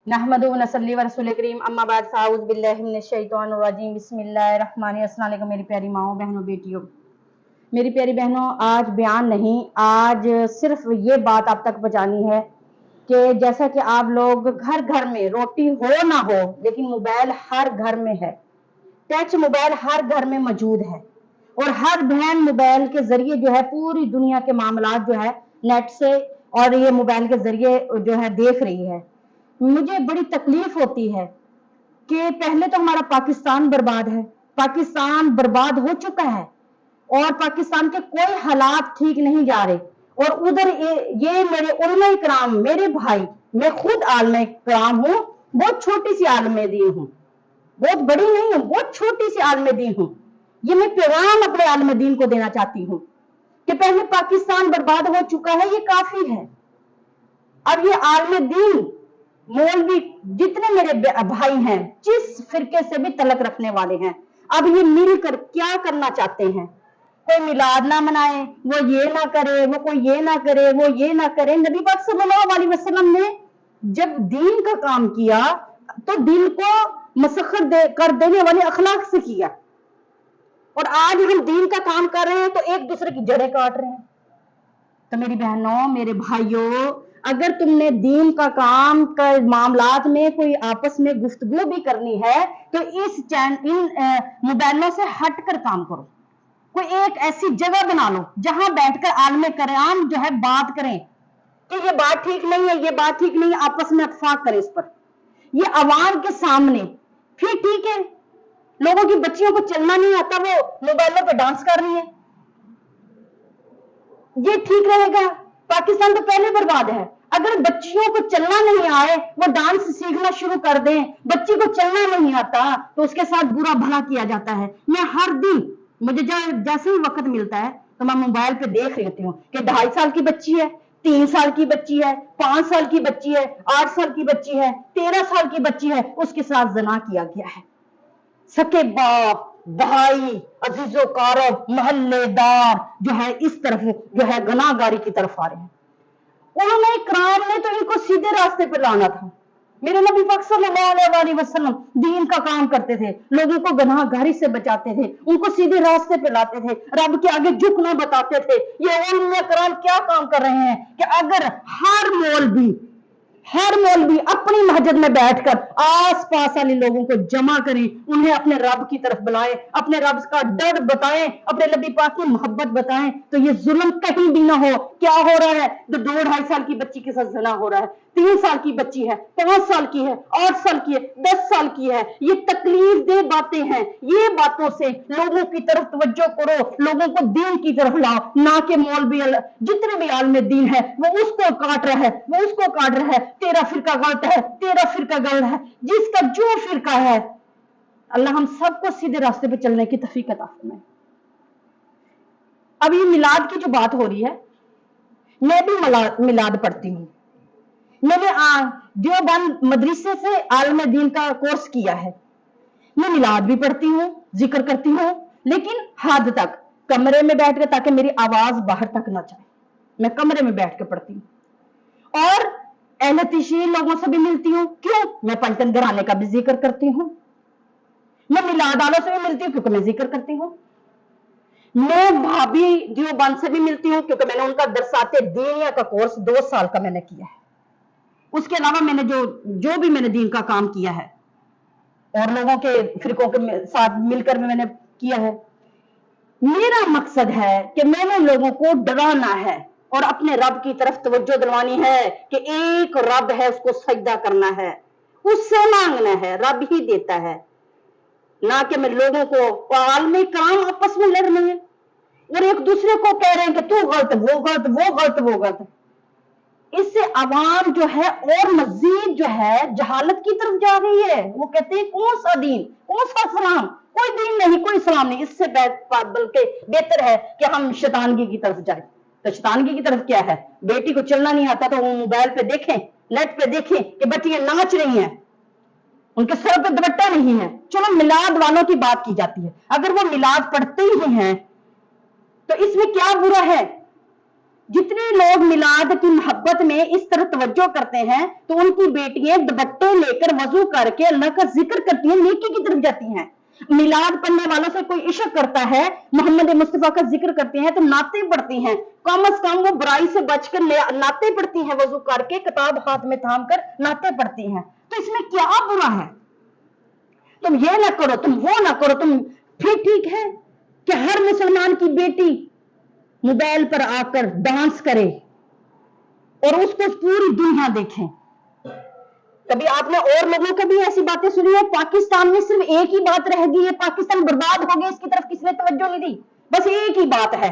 नहमदु व नसल्ली व रसूल करीम अम्मा बाद फ़ाऊज़ु बिल्लाहि मिनश शैतानिर रजीम बिस्मिल्लाहिर रहमानिर रहीम। अस्सलाम वालेकुम मेरी प्यारी माओ बहनों बेटियों। मेरी प्यारी बहनों, आज बयान नहीं, आज सिर्फ ये बात आप तक पहुंचानी है कि जैसा कि आप लोग घर घर में रोटी हो ना हो लेकिन मोबाइल हर घर में है, टच मोबाइल हर घर में मौजूद है और हर बहन मोबाइल के जरिए जो है पूरी दुनिया के मामलात जो है नेट से और ये मोबाइल के जरिए जो है देख रही है। मुझे बड़ी तकलीफ होती है कि पहले तो हमारा पाकिस्तान बर्बाद है, पाकिस्तान बर्बाद हो चुका है और पाकिस्तान के कोई हालात ठीक नहीं जा रहे और उधर ये मेरे उलमा इकराम, मेरे भाई, मैं खुद आलम इकराम हूँ, बहुत छोटी सी आलम दीन हूँ, बहुत बड़ी नहीं हूँ, बहुत छोटी सी आलम दीन हूँ। ये मैं पैगाम अपने आलम दीन को देना चाहती हूँ कि पहले पाकिस्तान बर्बाद हो चुका है, ये काफी है। अब ये आलम दीन मौलवी जितने मेरे भाई हैं, जिस फिरके से भी तलक रखने वाले हैं, अब ये मिलकर क्या करना चाहते हैं? कोई मिलाद ना मनाए, वो ये ना करे, वो कोई ये ना करे, वो ये ना करे। नबी पाक सल्लल्लाहु अलैहि वसल्लम ने जब दीन का काम किया तो दिल को मसखर कर देने वाले अखलाक से किया और आज हम दीन का काम कर रहे हैं तो एक दूसरे की जड़ें काट रहे हैं। तो मेरी बहनों, मेरे भाइयों, अगर तुमने दीन का काम का मामलात में कोई आपस में गुफ्तगू भी करनी है तो इन मोबाइलों से हटकर काम करो। कोई एक ऐसी जगह बना लो जहां बैठकर आलमे कराम जो है बात करें कि ये बात ठीक नहीं है, ये बात ठीक नहीं है, आपस में इत्तेफाक करें इस पर। ये आवाम के सामने फिर ठीक है, लोगों की बच्चियों को चलना नहीं आता, वो मोबाइलों पे डांस कर रही है, ये ठीक रहेगा? पाकिस्तान तो पहले बर्बाद है। अगर बच्चियों को चलना नहीं आए, वो डांस सीखना शुरू कर दें, बच्ची को चलना नहीं आता तो उसके साथ बुरा भला किया जाता है। मैं हर दिन, मुझे जैसे ही वक्त मिलता है तो मैं मोबाइल पे देख लेती हूँ कि 2.5 साल की बच्ची है, 3 साल की बच्ची है, 5 साल की बच्ची है, 8 साल की बच्ची है, 13 साल की बच्ची है, उसके साथ ज़ना किया गया है। सके बाप, भाई, अजीजो कारब, मोहल्लेदार जो है इस तरफ जो है गुनाहगारी की तरफ आ रहे हैं। उन्होंने इकराम ने तो इनको सीधे रास्ते पर लाना था। मेरे नबी पाक सल्लल्लाहु अलैहि वसल्लम दीन का काम करते थे, लोगों को गुनाहगारी से बचाते थे, उनको सीधे रास्ते पे लाते थे, रब के आगे झुकना बताते थे। ये उलमा इकराम क्या काम कर रहे हैं कि अगर हर मौलवी अपनी मस्जिद में बैठकर आस पास वाले लोगों को जमा करें, उन्हें अपने रब की तरफ बुलाएं, अपने रब का डर बताएं, अपने नबी पाक की मोहब्बत बताएं, तो ये जुल्म कहीं भी ना हो। क्या हो रहा है? तो 2-2.5 साल की बच्ची के साथ ज़ना हो रहा है, 3 साल की बच्ची है, 5 साल की है, 8 साल की है, 10 साल की है। ये तकलीफ दे बातें हैं। ये बातों से लोगों की तरफ तवज्जो करो, लोगों को दीन की तरफ लाओ, ना कि मौलवी जितने भी आलम दीन है वो उसको काट रहा है, वो उसको काट रहा है, तेरा फिरका गलत है, तेरा फिरका गलत है। जिसका जो फिरका है, अल्लाह हम सबको सीधे रास्ते पे चलने की तौफीक अता फरमाए। अब ये मिलाद की जो बात हो रही है, मैं भी मिलाद पढ़ती हूँ। मैंने देवबंद मदरसे से आलम दीन का कोर्स किया है। मैं मिलाद भी पढ़ती हूँ, जिक्र करती हूँ, लेकिन हद तक, कमरे में बैठ कर, ताकि मेरी आवाज बाहर तक ना जाए। मैं कमरे में बैठ कर पढ़ती हूँ और अहले तशरीह लोगों से भी मिलती हूँ। क्यों? मैं पंचतन घराने का भी जिक्र करती हूँ। मैं मिलाद वालों से भी मिलती हूँ क्योंकि मैं जिक्र करती हूँ। मैं भाभी देवबंद से भी मिलती हूँ क्योंकि मैंने उनका दरसाते दीनिया का कोर्स 2 साल का मैंने किया है। उसके अलावा मैंने जो भी मैंने दीन का काम किया है और लोगों के फिरकों के साथ मिलकर भी मैंने किया है। मेरा मकसद है कि मैंने लोगों को डराना है और अपने रब की तरफ तवज्जो दिलवानी है कि एक रब है, उसको सजदा करना है, उससे मांगना है, रब ही देता है, ना कि मैं लोगों को आलमी काम आपस में लड़ रहे हैं और एक दूसरे को कह रहे हैं कि तू गलत, वो गलत, वो गलत, वो गलत। इससे आवाम जो है और मजीद जो है जहालत की तरफ जा रही है। वो कहते हैं कौन सा दीन, कौन सा इस्लाम? कोई दीन नहीं, कोई इस्लाम नहीं। इससे बल्कि बेहतर है कि हम शैतानगी की तरफ जाए। तो शैतानगी की तरफ क्या है? बेटी को चलना नहीं आता तो वो मोबाइल पे देखें, नेट पे देखें कि बच्चियां नाच रही हैं, उनके सर पे दुपट्टा नहीं है। चलो मिलाद वालों की बात की जाती है, अगर वो मिलाद पढ़ते ही हैं तो इसमें क्या बुरा है? जितने लोग मिलाद की मोहब्बत में इस तरह तवज्जो करते हैं तो उनकी बेटियां दुपट्टे लेकर वजू करके अल्लाह का जिक्र करती हैं, नेकी की तरफ जाती हैं। मिलाद पढ़ने वालों से कोई इश्क करता है, मोहम्मद मुस्तफा का जिक्र करती हैं तो नाते पढ़ती हैं, कम से कम वो बुराई से बचकर नाते पढ़ती हैं, वजू करके किताब हाथ में थाम कर नाते पढ़ती हैं। तो इसमें क्या बुरा है? तुम ये ना करो, तुम वो ना करो, तुम फिर ठीक है कि हर मुसलमान की बेटी मोबाइल पर आकर डांस करे और उसको पूरी दुनिया देखे। कभी आपने और लोगों की भी ऐसी बातें सुनी है? पाकिस्तान में सिर्फ एक ही बात रह गई है, पाकिस्तान बर्बाद हो गया, इसकी तरफ किसी ने तवज्जो नहीं दी। बस एक ही बात है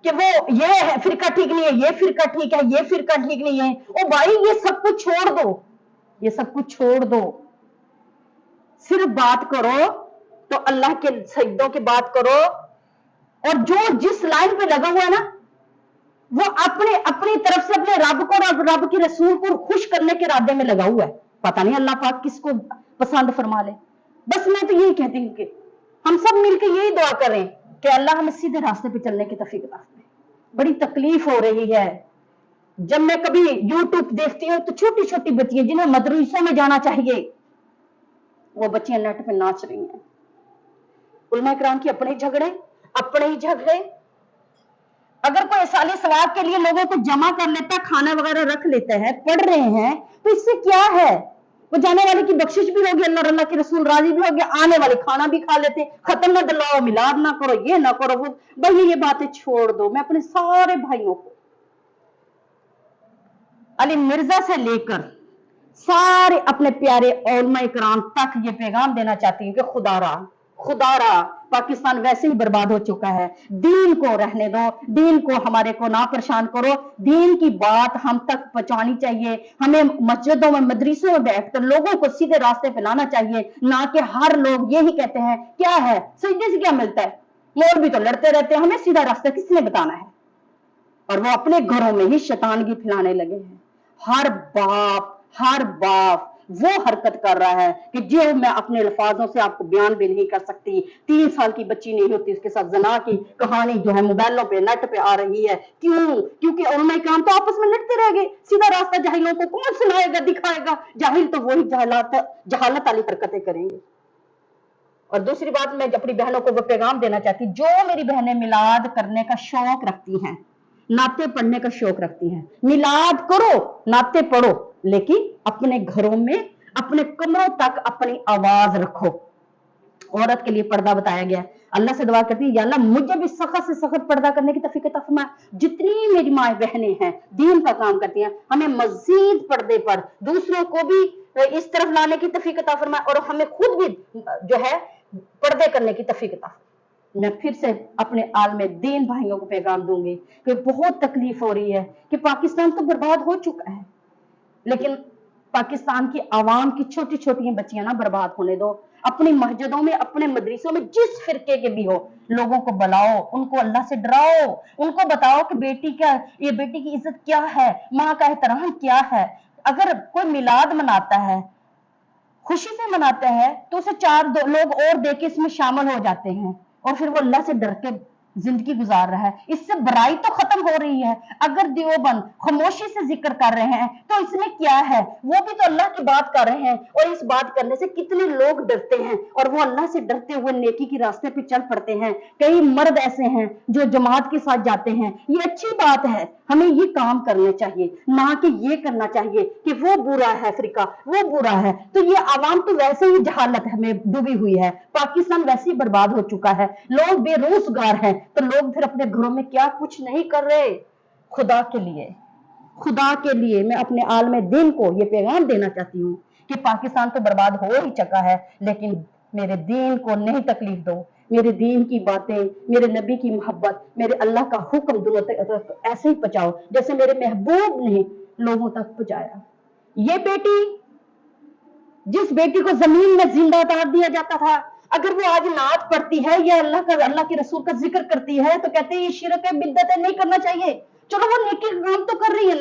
कि वो ये है फिरका ठीक नहीं है, ये फिरका ठीक है, ये फिरका ठीक नहीं है। ओ भाई, ये सब कुछ छोड़ दो, ये सब कुछ छोड़ दो, सिर्फ बात करो तो अल्लाह के सजदों की बात करो। और जो जिस लाइन पे लगा हुआ है ना, वो अपनी तरफ से अपने रब को और रब के रसूल को खुश करने के इरादे में लगा हुआ है। पता नहीं अल्लाह पाक किसको पसंद फरमा ले। बस मैं तो यही कहती हूँ कि हम सब मिलकर यही दुआ करें कि अल्लाह हमें सीधे रास्ते पे चलने की तौफीक अता फरमाए। बड़ी तकलीफ हो रही है जब मैं कभी यूट्यूब देखती हूँ तो छोटी छोटी बच्चियां जिन्हें मदरसों में जाना चाहिए, वो बच्चियां नेट पे नाच रही हैं। उलमा इकराम की अपने ही झगड़े। अगर कोई साले सवाब के लिए लोगों को जमा कर लेता है, खाना वगैरह रख लेते हैं, पढ़ रहे हैं, तो इससे क्या है? वो जाने वाले की बख्शिश भी होगी, अल्लाह के रसूल राजी भी हो गया, आने वाले खाना भी खा लेते। खत्म ना दिलाओ, मिलाद ना करो, ये ना करो, वो भाई ये बातें छोड़ दो। मैं अपने सारे भाइयों को अली मिर्जा से लेकर सारे अपने प्यारे उलमा इकराम तक ये पैगाम देना चाहती हूँ कि खुदारा पाकिस्तान वैसे ही बर्बाद हो चुका है। दीन को रहने दो, दीन को हमारे को ना परेशान करो। दीन की बात हम तक पहुंचानी चाहिए। हमें मस्जिदों में मदरसों में बैठकर लोगों को सीधे रास्ते पे लाना चाहिए, ना कि हर लोग यही कहते हैं क्या है सजदे से क्या मिलता है, मौलवी तो लड़ते रहते हैं, हमें सीधा रास्ता किसने बताना है? और वो अपने घरों में ही शैतानगी फैलाने लगे हैं। हर बाप वो हरकत कर रहा है कि जो मैं अपने अल्फाजों से आपको बयान भी नहीं कर सकती। 3 साल की बच्ची नहीं होती, उसके साथ जना की कहानी जो है मोबाइलों पे नेट पे आ रही है। क्यों? क्योंकि उलमा इकराम तो आपस में लड़ते रह गए। सीधा रास्ता जाहिलों को कौन सुनाएगा, दिखाएगा? जाहिल तो वही जहालत वाली हरकतें करेंगे। और दूसरी बात, मैं अपनी बहनों को वो पैगाम देना चाहती, जो मेरी बहनें मिलाद करने का शौक रखती हैं, नाते पढ़ने का शौक रखती हैं, मिलाद करो, नाते पढ़ो, लेकिन अपने घरों में अपने कमरों तक अपनी आवाज रखो। औरत के लिए पर्दा बताया गया। अल्लाह से दुआ करती है, या अल्लाह मुझे भी सख्त से सख्त पर्दा करने की तौफीक अता फरमा। जितनी मेरी माएँ बहनें हैं दीन का काम करती हैं, हमें मजीद पर्दे पर दूसरों को भी इस तरफ लाने की तौफीक अता फरमा और हमें खुद भी जो है पर्दे करने की तौफीक अता फरमा। मैं फिर से अपने आलमे दीन भाइयों को पैगाम दूंगी कि बहुत तकलीफ हो रही है कि पाकिस्तान तो बर्बाद हो चुका है, लेकिन पाकिस्तान की आवाम की छोटी छोटी बच्चियां ना बर्बाद होने दो। अपनी मस्जिदों में, अपने मदरसों में जिस फिरके के भी हो, लोगों को बुलाओ, उनको अल्लाह से डराओ, उनको बताओ कि बेटी की इज्जत क्या है, माँ का एहतराम क्या है। अगर कोई मिलाद मनाता है, खुशी से मनाते हैं, तो उसे 4 लोग और देख के इसमें शामिल हो जाते हैं और फिर वो अल्लाह से डर के जिंदगी गुजार रहा है। इससे बुराई तो खत्म हो रही है। अगर देवबंद खामोशी से जिक्र कर रहे हैं तो इसमें क्या है? वो भी तो अल्लाह की बात कर रहे हैं और इस बात करने से कितने लोग डरते हैं और वो अल्लाह से डरते हुए नेकी के रास्ते पे चल पड़ते हैं। कई मर्द ऐसे हैं जो जमात के साथ जाते हैं। ये अच्छी बात है, हमें ये काम करने चाहिए, ना कि ये करना चाहिए कि वो बुरा है, फिरका वो बुरा है। तो ये आवाम तो वैसे ही जहालत में डूबी हुई है। पाकिस्तान वैसे ही बर्बाद हो चुका है, लोग बेरोजगार हैं, तो लोग फिर अपने घरों में क्या कुछ नहीं कर रहे। खुदा के लिए मैं अपने आलमे दीन को ये पैगाम देना चाहती हूँ कि पाकिस्तान तो बर्बाद हो ही चुका है, लेकिन मेरे दीन को नहीं तकलीफ दो। मेरे दीन की बातें, मेरे नबी की मोहब्बत, मेरे अल्लाह का हुक्म दूरों तक ऐसे ही पहुंचाओ जैसे मेरे महबूब ने लोगों तक पहुंचाया। ये बेटी, जिस बेटी को जमीन में जिंदा उतार दिया जाता था, अगर वो आज नात पढ़ती है या अल्लाह के रसूल का जिक्र करती है तो कहते हैं ये शिरक है, बिद्दत है, नहीं करना चाहिए। चलो वो नेकी काम तो कर रही है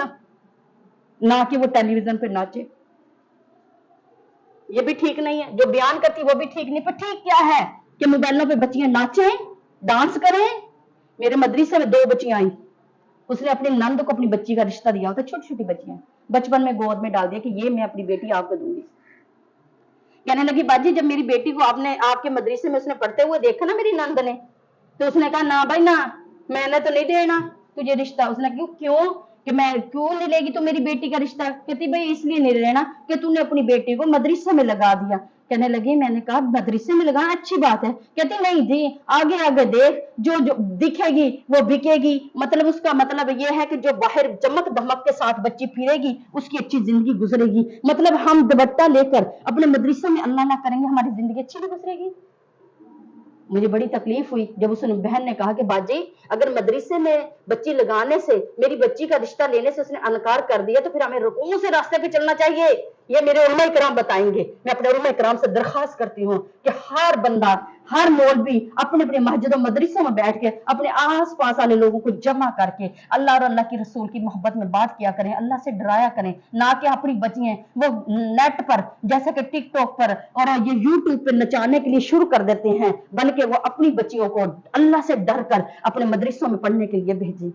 ना कि वो टेलीविजन पे नाचे। ये भी ठीक नहीं है, जो बयान करती वो भी ठीक नहीं। पर ठीक क्या है कि मोबाइलों पे बच्चियां नाचें, डांस करें। मेरे मदरसे में 2 बच्चियां आई, उसने अपनी नंद को अपनी बच्ची का रिश्ता दिया होता, छोटी छोटी बच्चियां बचपन में गोद में डाल दिया कि ये मैं अपनी बेटी आपको दूंगी। कहने लगी बाजी जब मेरी बेटी को आपने आपके मदरसे में उसने पढ़ते हुए देखा ना मेरी नंद ने, तो उसने कहा ना भाई ना, मैंने तो नहीं देना तुझे रिश्ता। उसने क्यों क्यों कि मैं क्यों नहीं लेगी तो मेरी बेटी का रिश्ता? कहती भाई इसलिए नहीं लेना कि तूने अपनी बेटी को मदरसे में लगा दिया। कहने लगी मैंने कहा मदरसे में लगाना अच्छी बात है। कहती नहीं जी, आगे आगे देख, जो जो दिखेगी वो बिकेगी। मतलब उसका मतलब ये है कि जो बाहर चमक धमक के साथ बच्ची फिरेगी उसकी अच्छी जिंदगी गुजरेगी। मतलब हम दुपट्टा लेकर अपने मदरसे में अल्लाह ना करेंगे हमारी जिंदगी अच्छी नहीं गुजरेगी। मुझे बड़ी तकलीफ हुई जब उस बहन ने कहा कि बाजी अगर मदरसे में बच्ची लगाने से, मेरी बच्ची का रिश्ता लेने से उसने इनकार कर दिया तो फिर हमें रुकू से रास्ते पे चलना चाहिए। ये मेरे उलमा इकराम बताएंगे। मैं अपने उलमा इकराम से दरखास्त करती हूँ कि हर बंदा, हर मौलवी अपने अपने मस्जिद और मदरसों में बैठ के अपने आस पास वाले लोगों को जमा करके अल्लाह और अल्लाह की रसूल की मोहब्बत में बात किया करें, अल्लाह से डराया करें। ना कि अपनी बच्चियां वो नेट पर जैसे कि टिकटॉक पर और ये यूट्यूब पर नचाने के लिए शुरू कर देते हैं, बल्कि वो अपनी बच्चियों को अल्लाह से डर कर अपने मदरसों में पढ़ने के लिए भेजें।